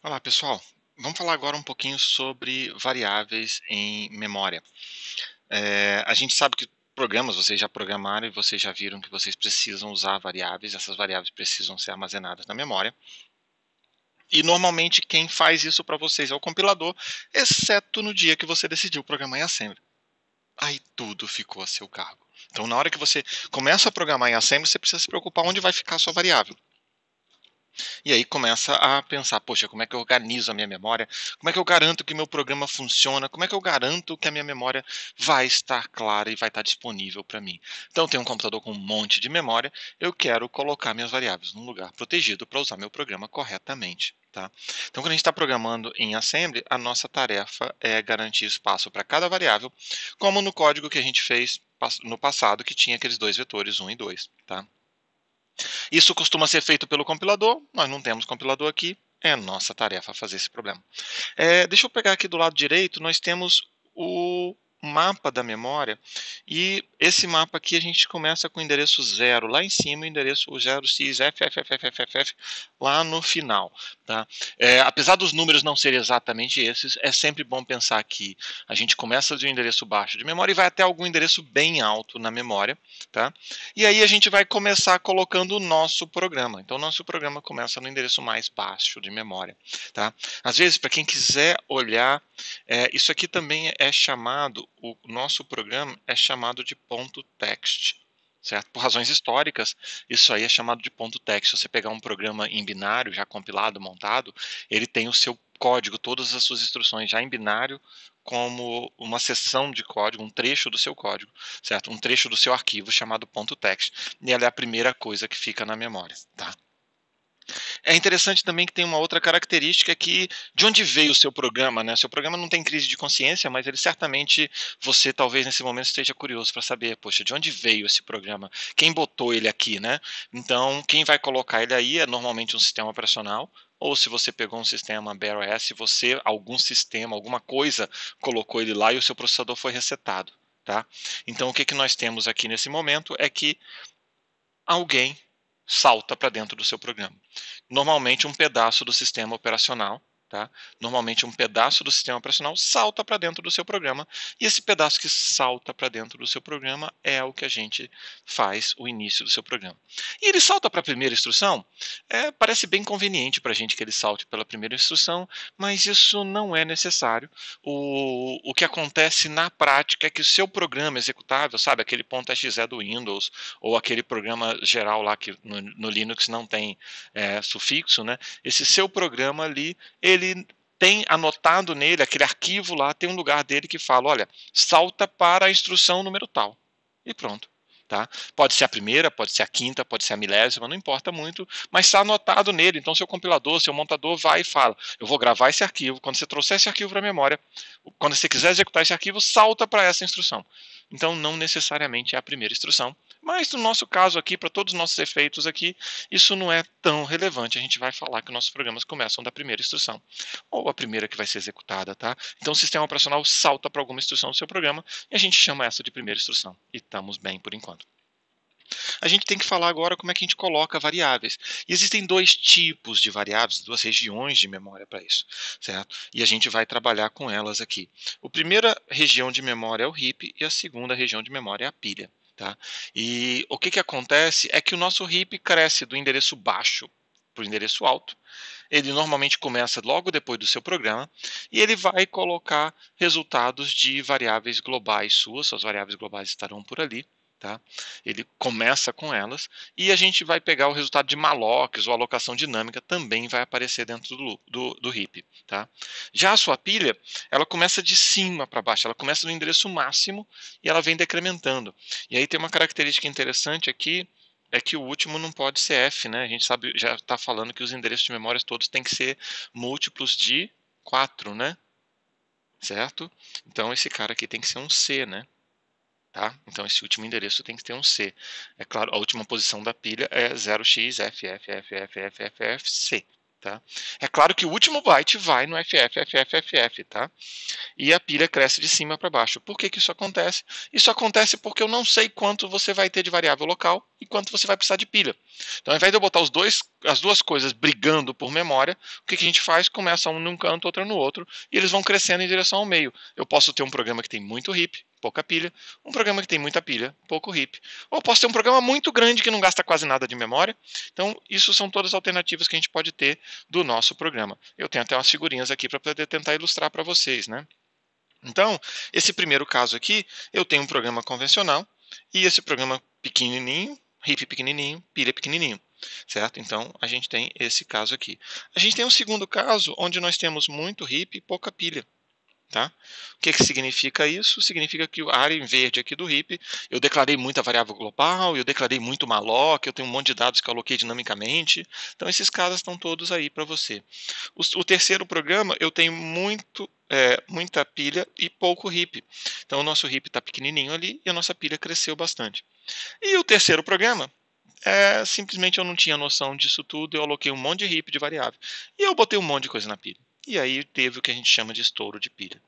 Olá, pessoal. Vamos falar agora um pouquinho sobre variáveis em memória. A gente sabe que programas vocês já programaram e vocês já viram que vocês precisam usar variáveis, essas variáveis precisam ser armazenadas na memória. E normalmente quem faz isso para vocês é o compilador, exceto no dia que você decidiu programar em Assembly. Aí tudo ficou a seu cargo. Então, na hora que você começa a programar em Assembly, você precisa se preocupar onde vai ficar a sua variável. E aí começa a pensar, poxa, como é que eu organizo a minha memória? Como é que eu garanto que o meu programa funciona? Como é que eu garanto que a minha memória vai estar clara e vai estar disponível para mim? Então, eu tenho um computador com um monte de memória, eu quero colocar minhas variáveis num lugar protegido para usar meu programa corretamente. Tá? Então, quando a gente está programando em Assembly, a nossa tarefa é garantir espaço para cada variável, como no código que a gente fez no passado, que tinha aqueles dois vetores, 1 e 2. Tá? Isso costuma ser feito pelo compilador, nós não temos compilador aqui, é nossa tarefa fazer esse problema. Deixa eu pegar aqui do lado direito, nós temos o mapa da memória, e esse mapa aqui a gente começa com o endereço 0 lá em cima, o endereço 0xFFFFF lá no final. Tá? Apesar dos números não serem exatamente esses, é sempre bom pensar que a gente começa de um endereço baixo de memória e vai até algum endereço bem alto na memória. Tá? E aí a gente vai começar colocando o nosso programa. Então, o nosso programa começa no endereço mais baixo de memória. Tá? Às vezes, para quem quiser olhar, isso aqui também é chamado, o nosso programa é chamado de ponto text. Certo? Por razões históricas, isso aí é chamado de ponto text. Se você pegar um programa em binário, já compilado, montado, ele tem o seu código, todas as suas instruções já em binário, como uma seção de código, um trecho do seu código, certo? Um trecho do seu arquivo chamado ponto text. E ela é a primeira coisa que fica na memória. Tá? É interessante também que tem uma outra característica que de onde veio o seu programa, né? Seu programa não tem crise de consciência, mas ele certamente você talvez nesse momento esteja curioso para saber, poxa, de onde veio esse programa? Quem botou ele aqui, né? Então, quem vai colocar ele aí é normalmente um sistema operacional, ou se você pegou um sistema Bare OS, você algum sistema, alguma coisa colocou ele lá e o seu processador foi resetado, tá? Então, o que que nós temos aqui nesse momento é que alguém salta para dentro do seu programa. Normalmente um pedaço do sistema operacional, tá? Normalmente um pedaço do sistema operacional salta para dentro do seu programa, e esse pedaço que salta para dentro do seu programa é o que a gente faz o início do seu programa. E ele salta para a primeira instrução, parece bem conveniente para a gente que ele salte pela primeira instrução, mas isso não é necessário. O que acontece na prática é que o seu programa executável, sabe, aquele .exe do Windows, ou aquele programa geral lá que no Linux não tem sufixo, né? Esse seu programa ali, ele tem anotado nele, aquele arquivo lá, tem um lugar dele que fala, olha, salta para a instrução número tal. E pronto. Tá? Pode ser a primeira, pode ser a quinta, pode ser a milésima, não importa muito, mas está anotado nele. Então, seu compilador, seu montador vai e fala: eu vou gravar esse arquivo. Quando você trouxer esse arquivo para a memória, quando você quiser executar esse arquivo, salta para essa instrução. Então, não necessariamente é a primeira instrução, mas no nosso caso aqui, para todos os nossos efeitos aqui, isso não é tão relevante. A gente vai falar que nossos programas começam da primeira instrução, ou a primeira que vai ser executada, tá? Então o sistema operacional salta para alguma instrução do seu programa e a gente chama essa de primeira instrução. E estamos bem por enquanto. A gente tem que falar agora como é que a gente coloca variáveis. E existem dois tipos de variáveis, duas regiões de memória para isso, certo? E a gente vai trabalhar com elas aqui. A primeira região de memória é o heap e a segunda região de memória é a pilha. Tá? E o que acontece é que o nosso heap cresce do endereço baixo para o endereço alto. Ele normalmente começa logo depois do seu programa e ele vai colocar resultados de variáveis globais suas variáveis globais estarão por ali. Tá? Ele começa com elas e a gente vai pegar o resultado de mallocs ou alocação dinâmica, também vai aparecer dentro do heap. Tá? Já a sua pilha, ela começa de cima para baixo, ela começa no endereço máximo e ela vem decrementando. E aí tem uma característica interessante aqui, é que o último não pode ser F, né? A gente sabe, já está falando que os endereços de memórias todos têm que ser múltiplos de 4, né? Certo? Então esse cara aqui tem que ser um C, né? Tá? Então esse último endereço tem que ter um C. É claro, a última posição da pilha é 0xFFFFFFC. Tá? É claro que o último byte vai no FFFFFF, tá? E a pilha cresce de cima para baixo. Por que isso acontece? Isso acontece porque eu não sei quanto você vai ter de variável local e quanto você vai precisar de pilha. Então, ao invés de eu botar as duas coisas brigando por memória, o que a gente faz? Começa um num canto, outro no outro, e eles vão crescendo em direção ao meio. Eu posso ter um programa que tem muito RIP, pouca pilha, um programa que tem muita pilha, pouco RIP. Ou posso ter um programa muito grande que não gasta quase nada de memória. Então, isso são todas as alternativas que a gente pode ter do nosso programa. Eu tenho até umas figurinhas aqui para poder tentar ilustrar para vocês, né? Então, esse primeiro caso aqui, eu tenho um programa convencional e esse programa pequenininho, RIP pequenininho, pilha pequenininho, certo? Então, a gente tem esse caso aqui. A gente tem um segundo caso onde nós temos muito RIP e pouca pilha. Tá? O que significa isso? Significa que a área em verde aqui do RIP, eu declarei muita variável global, eu declarei muito malloc, eu tenho um monte de dados que eu aloquei dinamicamente. Então, esses casos estão todos aí para você. O terceiro programa, eu tenho muita pilha e pouco RIP. Então, o nosso RIP está pequenininho ali e a nossa pilha cresceu bastante. E o terceiro programa, simplesmente eu não tinha noção disso tudo, eu aloquei um monte de RIP de variável. E eu botei um monte de coisa na pilha. E aí teve o que a gente chama de estouro de pilha.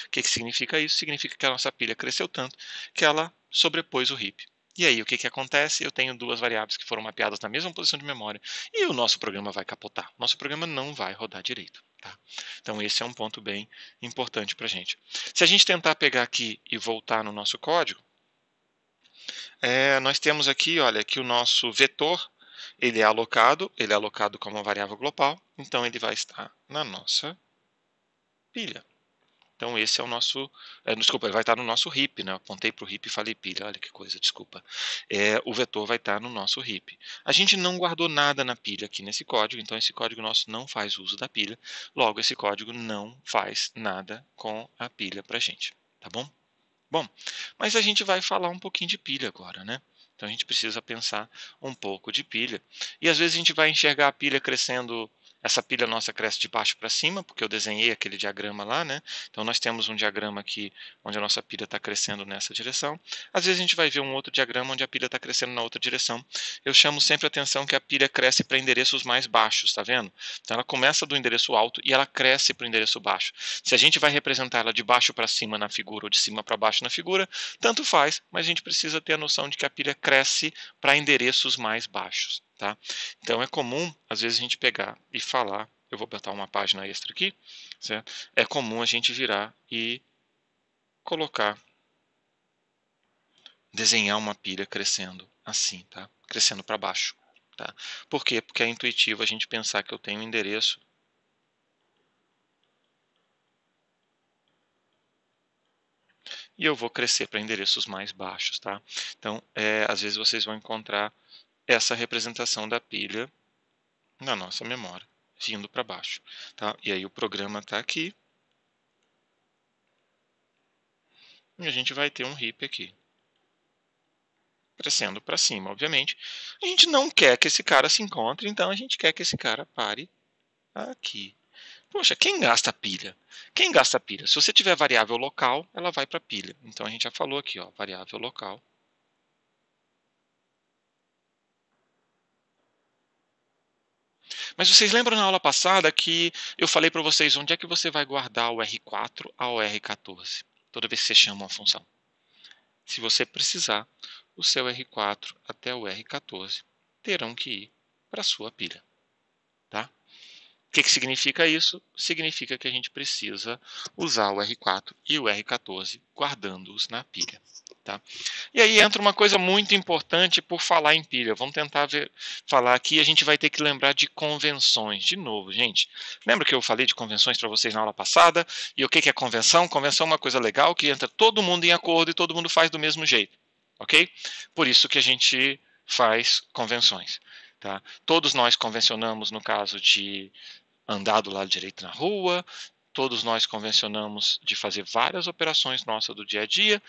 O que significa isso? Significa que a nossa pilha cresceu tanto que ela sobrepôs o RIP. E aí, o que acontece? Eu tenho duas variáveis que foram mapeadas na mesma posição de memória e o nosso programa vai capotar. Nosso programa não vai rodar direito. Tá? Então, esse é um ponto bem importante para a gente. Se a gente tentar pegar aqui e voltar no nosso código, nós temos aqui, olha, que o nosso vetor ele é alocado como uma variável global, então ele vai estar na nossa pilha. Então esse é o nosso, desculpa, ele vai estar no nosso RIP, né? Eu apontei para o RIP e falei pilha, olha que coisa, desculpa. O vetor vai estar no nosso RIP. A gente não guardou nada na pilha aqui nesse código, então esse código nosso não faz uso da pilha, logo esse código não faz nada com a pilha para a gente, tá bom? Bom, mas a gente vai falar um pouquinho de pilha agora, né? Então a gente precisa pensar um pouco de pilha. E às vezes a gente vai enxergar a pilha crescendo, essa pilha nossa cresce de baixo para cima, porque eu desenhei aquele diagrama lá, né? Então nós temos um diagrama aqui onde a nossa pilha está crescendo nessa direção. Às vezes a gente vai ver um outro diagrama onde a pilha está crescendo na outra direção. Eu chamo sempre a atenção que a pilha cresce para endereços mais baixos, tá vendo? Então ela começa do endereço alto e ela cresce para o endereço baixo. Se a gente vai representar ela de baixo para cima na figura ou de cima para baixo na figura, tanto faz, mas a gente precisa ter a noção de que a pilha cresce para endereços mais baixos. Tá? Então é comum, às vezes, a gente pegar e falar, eu vou botar uma página extra aqui, certo? É comum a gente virar e colocar, desenhar uma pilha crescendo assim, tá? Crescendo para baixo. Tá? Por quê? Porque é intuitivo a gente pensar que eu tenho um endereço e eu vou crescer para endereços mais baixos. Tá? Então, às vezes vocês vão encontrar essa representação da pilha na nossa memória, vindo para baixo. Tá? E aí o programa está aqui e a gente vai ter um RIP aqui, crescendo para cima, obviamente. A gente não quer que esse cara se encontre, então a gente quer que esse cara pare aqui. Poxa, quem gasta pilha? Quem gasta pilha? Se você tiver variável local, ela vai para pilha. Então a gente já falou aqui, ó, variável local. Mas vocês lembram na aula passada que eu falei para vocês onde é que você vai guardar o R4 ao R14, toda vez que você chama uma função. Se você precisar, o seu R4 até o R14 terão que ir para a sua pilha. Tá? O que significa isso? Significa que a gente precisa usar o R4 e o R14 guardando-os na pilha. Tá? E aí entra uma coisa muito importante por falar em pilha. Vamos tentar falar aqui, a gente vai ter que lembrar de convenções. De novo, gente. Lembra que eu falei de convenções para vocês na aula passada? E o que é convenção? Convenção é uma coisa legal que entra todo mundo em acordo e todo mundo faz do mesmo jeito. Ok? Por isso que a gente faz convenções. Tá? Todos nós convencionamos no caso de andar do lado direito na rua, todos nós convencionamos de fazer várias operações nossas do dia a dia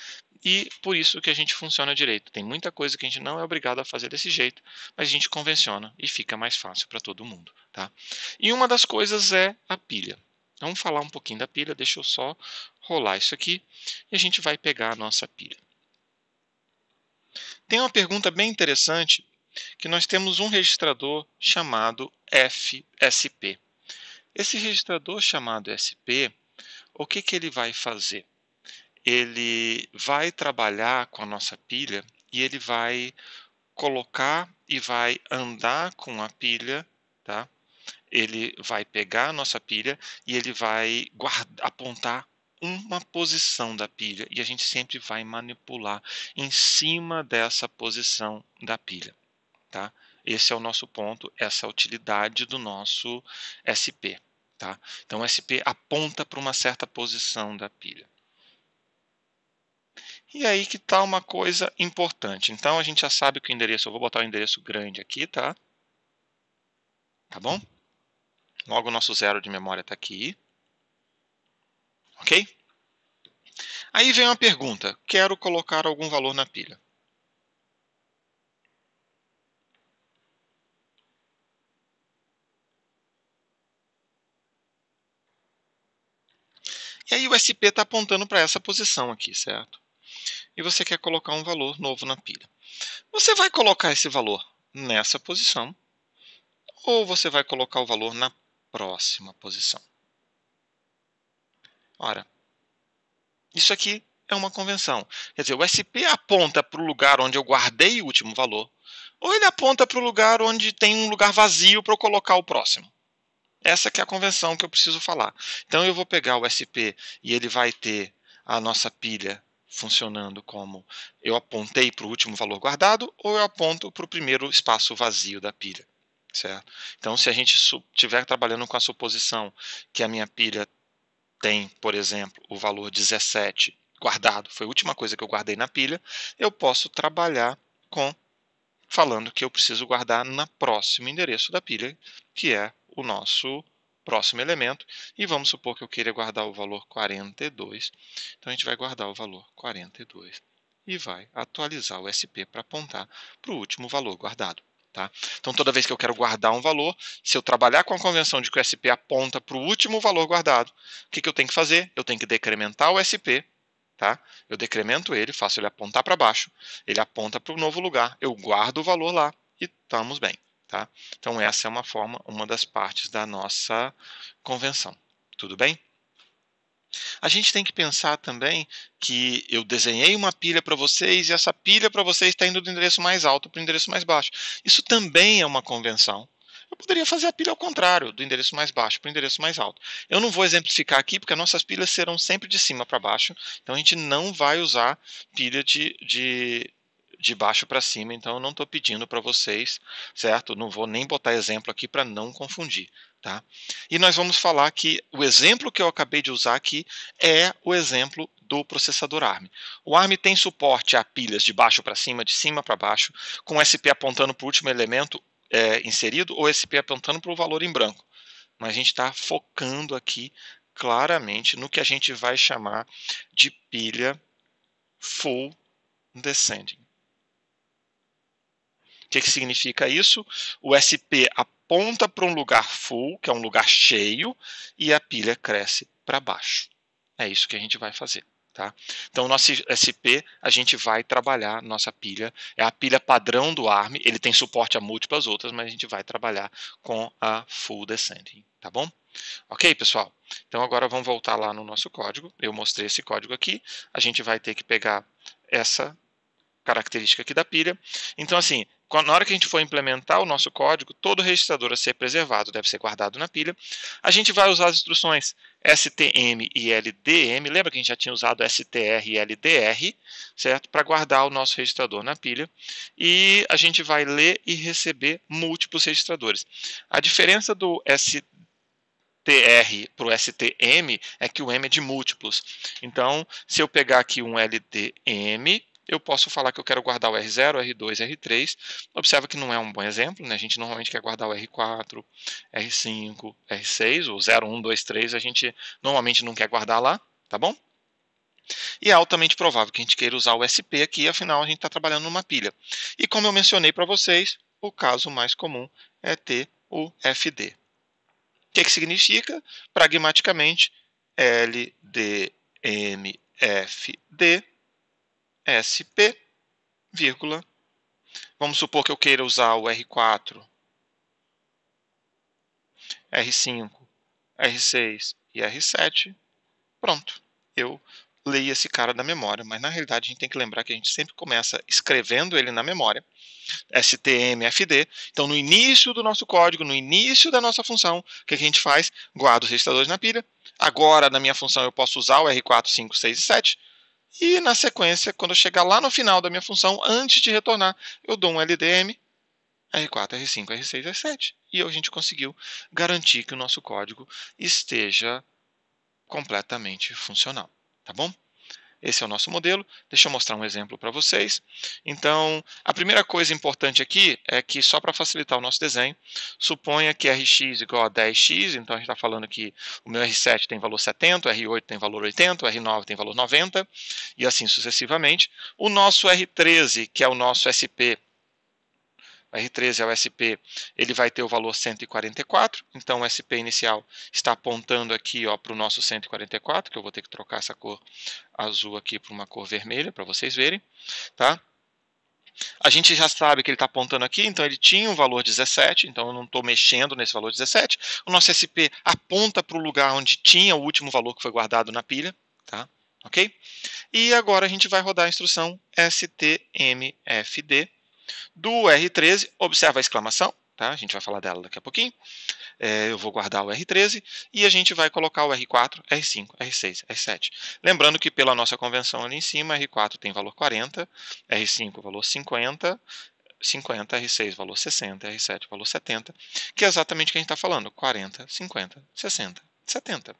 e por isso que a gente funciona direito. Tem muita coisa que a gente não é obrigado a fazer desse jeito, mas a gente convenciona e fica mais fácil para todo mundo. Tá? E uma das coisas é a pilha. Vamos falar um pouquinho da pilha, deixa eu só rolar isso aqui e a gente vai pegar a nossa pilha. Tem uma pergunta bem interessante que nós temos um registrador chamado FSP. Esse registrador chamado SP, o que ele vai fazer? Ele vai trabalhar com a nossa pilha e ele vai colocar e vai andar com a pilha, tá? Ele vai pegar a nossa pilha e ele vai apontar uma posição da pilha e a gente sempre vai manipular em cima dessa posição da pilha, tá? Esse é o nosso ponto, essa é a utilidade do nosso SP, tá? Então o SP aponta para uma certa posição da pilha. E aí que está uma coisa importante. Então a gente já sabe que o endereço, eu vou botar o endereço grande aqui, tá? Tá bom? Logo o nosso zero de memória está aqui. Ok? Aí vem uma pergunta. Quero colocar algum valor na pilha. E aí o SP está apontando para essa posição aqui, certo? E você quer colocar um valor novo na pilha. Você vai colocar esse valor nessa posição ou você vai colocar o valor na próxima posição? Ora, isso aqui é uma convenção. Quer dizer, o SP aponta para o lugar onde eu guardei o último valor, ou ele aponta para o lugar onde tem um lugar vazio para eu colocar o próximo. Essa que é a convenção que eu preciso falar. Então eu vou pegar o SP e ele vai ter a nossa pilha funcionando como eu apontei para o último valor guardado ou eu aponto para o primeiro espaço vazio da pilha. Certo? Então se a gente estiver trabalhando com a suposição que a minha pilha tem, por exemplo, o valor 17 guardado, foi a última coisa que eu guardei na pilha, eu posso trabalhar com falando que eu preciso guardar no próximo endereço da pilha, que é o nosso próximo elemento, e vamos supor que eu queira guardar o valor 42. Então a gente vai guardar o valor 42 e vai atualizar o SP para apontar para o último valor guardado. Tá? Então toda vez que eu quero guardar um valor, se eu trabalhar com a convenção de que o SP aponta para o último valor guardado, o que eu tenho que fazer? Eu tenho que decrementar o SP, tá? Eu decremento ele, faço ele apontar para baixo, ele aponta para o novo lugar, eu guardo o valor lá e estamos bem. Tá? Então essa é uma das partes da nossa convenção. Tudo bem? A gente tem que pensar também que eu desenhei uma pilha para vocês e essa pilha para vocês está indo do endereço mais alto para o endereço mais baixo. Isso também é uma convenção. Eu poderia fazer a pilha ao contrário, do endereço mais baixo para o endereço mais alto. Eu não vou exemplificar aqui, porque as nossas pilhas serão sempre de cima para baixo, então a gente não vai usar pilha de baixo para cima, então eu não estou pedindo para vocês, certo? Não vou nem botar exemplo aqui para não confundir. Tá? E nós vamos falar que o exemplo que eu acabei de usar aqui é o exemplo do processador ARM. O ARM tem suporte a pilhas de baixo para cima, de cima para baixo, com SP apontando para o último elemento inserido ou SP apontando para o valor em branco. Mas a gente está focando aqui claramente no que a gente vai chamar de pilha full descending. O que significa isso? O SP aponta para um lugar full, que é um lugar cheio, e a pilha cresce para baixo. É isso que a gente vai fazer. Tá? Então, o nosso SP, a gente vai trabalhar nossa pilha. É a pilha padrão do ARM. Ele tem suporte a múltiplas outras, mas a gente vai trabalhar com a full descending. Tá bom? Ok, pessoal? Então, agora vamos voltar lá no nosso código. Eu mostrei esse código aqui. A gente vai ter que pegar essa característica aqui da pilha. Então, assim, na hora que a gente for implementar o nosso código, todo registrador a ser preservado deve ser guardado na pilha. A gente vai usar as instruções STM e LDM. Lembra que a gente já tinha usado STR e LDR, certo? Para guardar o nosso registrador na pilha. E a gente vai ler e receber múltiplos registradores. A diferença do STR para o STM é que o M é de múltiplos. Então, se eu pegar aqui um LDM, eu posso falar que eu quero guardar o R0, R2, R3. Observa que não é um bom exemplo, né? A gente normalmente quer guardar o R4, R5, R6, o 0, 1, 2, 3, a gente normalmente não quer guardar lá, tá bom? E é altamente provável que a gente queira usar o SP aqui, afinal a gente está trabalhando numa pilha. E como eu mencionei para vocês, o caso mais comum é ter o FD. O que significa? Pragmaticamente, LDMFD SP, vírgula. Vamos supor que eu queira usar o R4, R5, R6 e R7. Pronto. Eu leia esse cara da memória, mas na realidade a gente tem que lembrar que a gente sempre começa escrevendo ele na memória, STMFD. Então, no início do nosso código, no início da nossa função, o que a gente faz? Guarda os registradores na pilha. Agora, na minha função, eu posso usar o R4, 5, 6 e 7. E na sequência, quando eu chegar lá no final da minha função, antes de retornar, eu dou um LDM, R4, R5, R6, R7. E a gente conseguiu garantir que o nosso código esteja completamente funcional. Tá bom? Esse é o nosso modelo. Deixa eu mostrar um exemplo para vocês. Então, a primeira coisa importante aqui é que, só para facilitar o nosso desenho, suponha que Rx igual a 10x, então a gente está falando que o meu R7 tem valor 70, o R8 tem valor 80, o R9 tem valor 90, e assim sucessivamente. O nosso R13, que é o nosso SP, o R13 é o SP, ele vai ter o valor 144, então o SP inicial está apontando aqui para o nosso 144, que eu vou ter que trocar essa cor azul aqui para uma cor vermelha, para vocês verem. Tá? A gente já sabe que ele está apontando aqui, então ele tinha um valor 17, então eu não estou mexendo nesse valor 17. O nosso SP aponta para o lugar onde tinha o último valor que foi guardado na pilha. Tá? Ok? E agora a gente vai rodar a instrução stmfd do R13, observa a exclamação, tá? A gente vai falar dela daqui a pouquinho. Eu vou guardar o R13 e a gente vai colocar o R4, R5, R6, R7. Lembrando que pela nossa convenção ali em cima, R4 tem valor 40, R5 valor 50, 50, R6 valor 60, R7 valor 70, que é exatamente o que a gente está falando, 40, 50, 60, 70.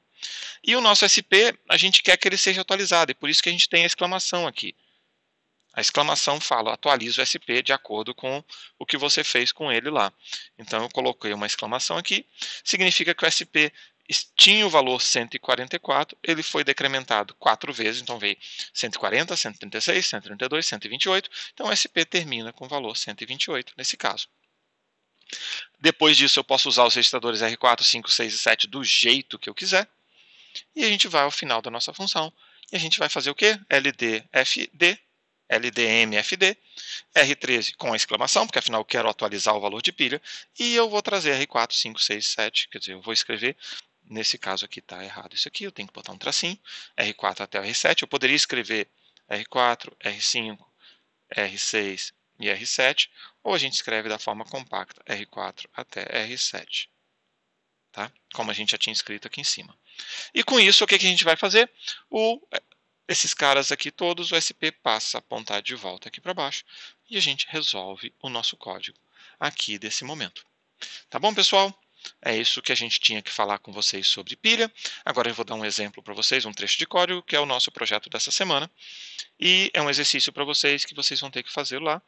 E o nosso SP, a gente quer que ele seja atualizado, e por isso que a gente tem a exclamação aqui. A exclamação fala, atualiza o SP de acordo com o que você fez com ele lá. Então eu coloquei uma exclamação aqui, significa que o SP tinha o valor 144, ele foi decrementado 4 vezes, então veio 140, 136, 132, 128, então o SP termina com o valor 128 nesse caso. Depois disso eu posso usar os registradores R4, 5, 6 e 7 do jeito que eu quiser, e a gente vai ao final da nossa função, e a gente vai fazer o quê? LDFD, LDMFD, R13 com a exclamação, porque afinal eu quero atualizar o valor de pilha, e eu vou trazer R4, 5, 6, 7, quer dizer, eu vou escrever, nesse caso aqui está errado isso aqui, eu tenho que botar um tracinho, R4 até o R7, eu poderia escrever R4, R5, R6 e R7, ou a gente escreve da forma compacta, R4 até R7, tá? Como a gente já tinha escrito aqui em cima. E com isso, o que a gente vai fazer? Esses caras aqui todos, o SP passa a apontar de volta aqui para baixo e a gente resolve o nosso código aqui desse momento. Tá bom, pessoal? É isso que a gente tinha que falar com vocês sobre pilha. Agora eu vou dar um exemplo para vocês, um trecho de código, que é o nosso projeto dessa semana. E é um exercício para vocês que vocês vão ter que fazer lá.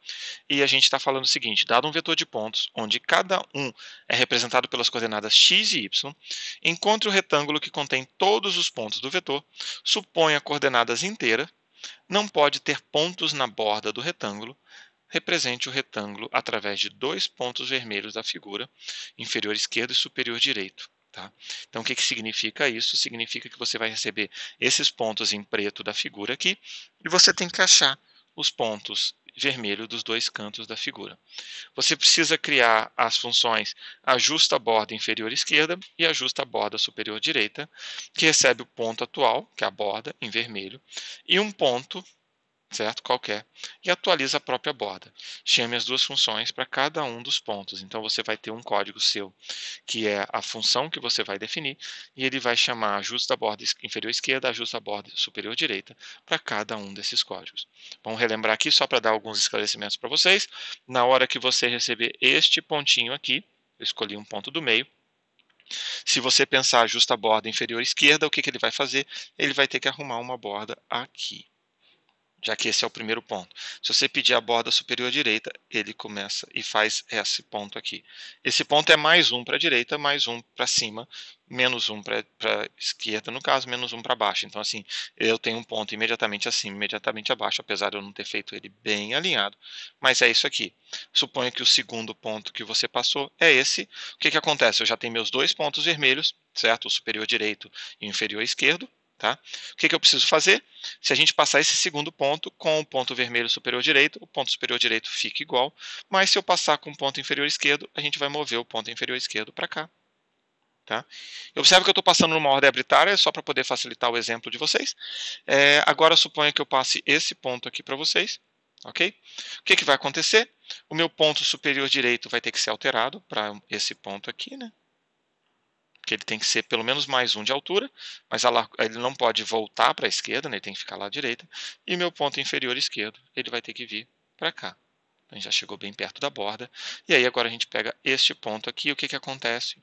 E a gente está falando o seguinte, dado um vetor de pontos, onde cada um é representado pelas coordenadas x e y, encontre o retângulo que contém todos os pontos do vetor, suponha coordenadas inteiras, não pode ter pontos na borda do retângulo, represente o retângulo através de 2 pontos vermelhos da figura, inferior esquerdo e superior direito. Tá? Então, o que significa isso? Significa que você vai receber esses pontos em preto da figura aqui, e você tem que achar os pontos vermelhos dos dois cantos da figura. Você precisa criar as funções ajusta a borda inferior esquerda e ajusta a borda superior direita, que recebe o ponto atual, que é a borda, em vermelho, e um ponto, certo? Qualquer, e atualiza a própria borda. Chame as duas funções para cada um dos pontos. Então você vai ter um código seu, que é a função que você vai definir, e ele vai chamar ajusta a borda inferior esquerda, ajusta a borda superior direita, para cada um desses códigos. Vamos relembrar aqui, só para dar alguns esclarecimentos para vocês. Na hora que você receber este pontinho aqui, eu escolhi um ponto do meio, se você pensar ajusta a borda inferior esquerda, o que ele vai fazer? Ele vai ter que arrumar uma borda aqui, já que esse é o primeiro ponto. Se você pedir a borda superior direita, ele começa e faz esse ponto aqui. Esse ponto é mais um para a direita, mais um para cima, menos um para a esquerda, no caso, menos um para baixo. Então, assim, eu tenho um ponto imediatamente acima, imediatamente abaixo, apesar de eu não ter feito ele bem alinhado. Mas é isso aqui. Suponha que o segundo ponto que você passou é esse. O que acontece? Eu já tenho meus dois pontos vermelhos, certo? O superior direito e o inferior esquerdo. Tá? O que eu preciso fazer? Se a gente passar esse segundo ponto com o ponto vermelho superior direito, o ponto superior direito fica igual, mas se eu passar com o ponto inferior esquerdo, a gente vai mover o ponto inferior esquerdo para cá. Tá? Observe que eu estou passando numa ordem arbitrária, só para poder facilitar o exemplo de vocês. Agora suponha que eu passe esse ponto aqui para vocês. Ok? O que vai acontecer? O meu ponto superior direito vai ter que ser alterado para esse ponto aqui, né? Que ele tem que ser pelo menos mais 1 de altura, mas ele não pode voltar para a esquerda, né? Ele tem que ficar lá à direita. E meu ponto inferior esquerdo, ele vai ter que vir para cá. Então, a gente já chegou bem perto da borda. E aí agora a gente pega este ponto aqui. O que acontece?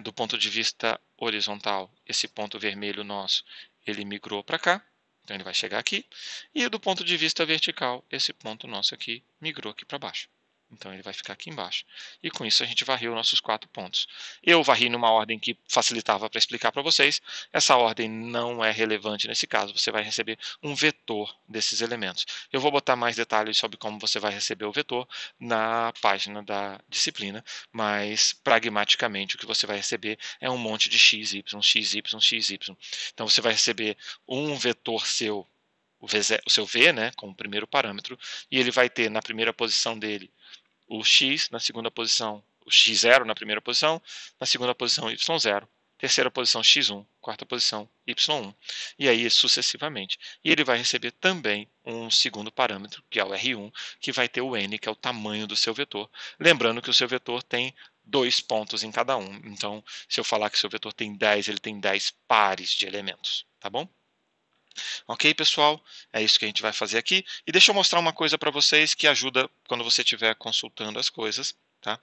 Do ponto de vista horizontal, esse ponto vermelho nosso, ele migrou para cá. Então ele vai chegar aqui. E do ponto de vista vertical, esse ponto nosso aqui migrou aqui para baixo. Então ele vai ficar aqui embaixo. E com isso a gente varreu nossos 4 pontos. Eu varri numa ordem que facilitava para explicar para vocês. Essa ordem não é relevante nesse caso. Você vai receber um vetor desses elementos. Eu vou botar mais detalhes sobre como você vai receber o vetor na página da disciplina. Mas pragmaticamente o que você vai receber é um monte de x, y, x, y, x, y. Então você vai receber um vetor seu, o seu v, né, como primeiro parâmetro, e ele vai ter na primeira posição dele o x, na segunda posição o x0 na primeira posição, na segunda posição y0, terceira posição x1, quarta posição y1, e aí sucessivamente. E ele vai receber também um segundo parâmetro, que é o R1, que vai ter o n, que é o tamanho do seu vetor. Lembrando que o seu vetor tem 2 pontos em cada um. Então, se eu falar que o seu vetor tem 10, ele tem 10 pares de elementos, tá bom? Ok, pessoal? É isso que a gente vai fazer aqui. E deixa eu mostrar uma coisa para vocês que ajuda quando você estiver consultando as coisas. Tá?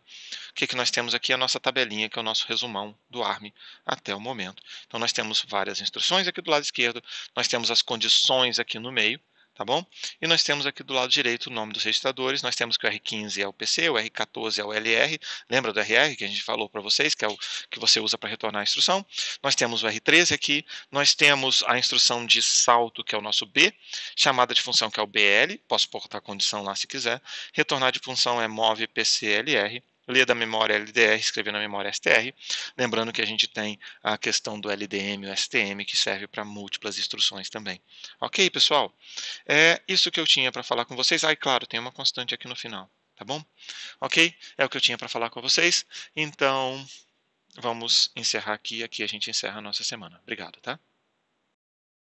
O que nós temos aqui é a nossa tabelinha, que é o nosso resumão do ARM até o momento. Então, nós temos várias instruções aqui do lado esquerdo, nós temos as condições aqui no meio, tá bom? E nós temos aqui do lado direito o nome dos registradores, nós temos que o R15 é o PC, o R14 é o LR, lembra do RR que a gente falou para vocês, que é o que você usa para retornar a instrução? Nós temos o R13 aqui, nós temos a instrução de salto, que é o nosso B, chamada de função, que é o BL, posso botar a condição lá se quiser, retornar de função é move PCLR, ler da memória LDR, escrever na memória STR, lembrando que a gente tem a questão do LDM e o STM, que serve para múltiplas instruções também. Ok, pessoal? É isso que eu tinha para falar com vocês. E claro, tem uma constante aqui no final, tá bom? Ok? É o que eu tinha para falar com vocês. Então, vamos encerrar aqui. Aqui a gente encerra a nossa semana. Obrigado, tá?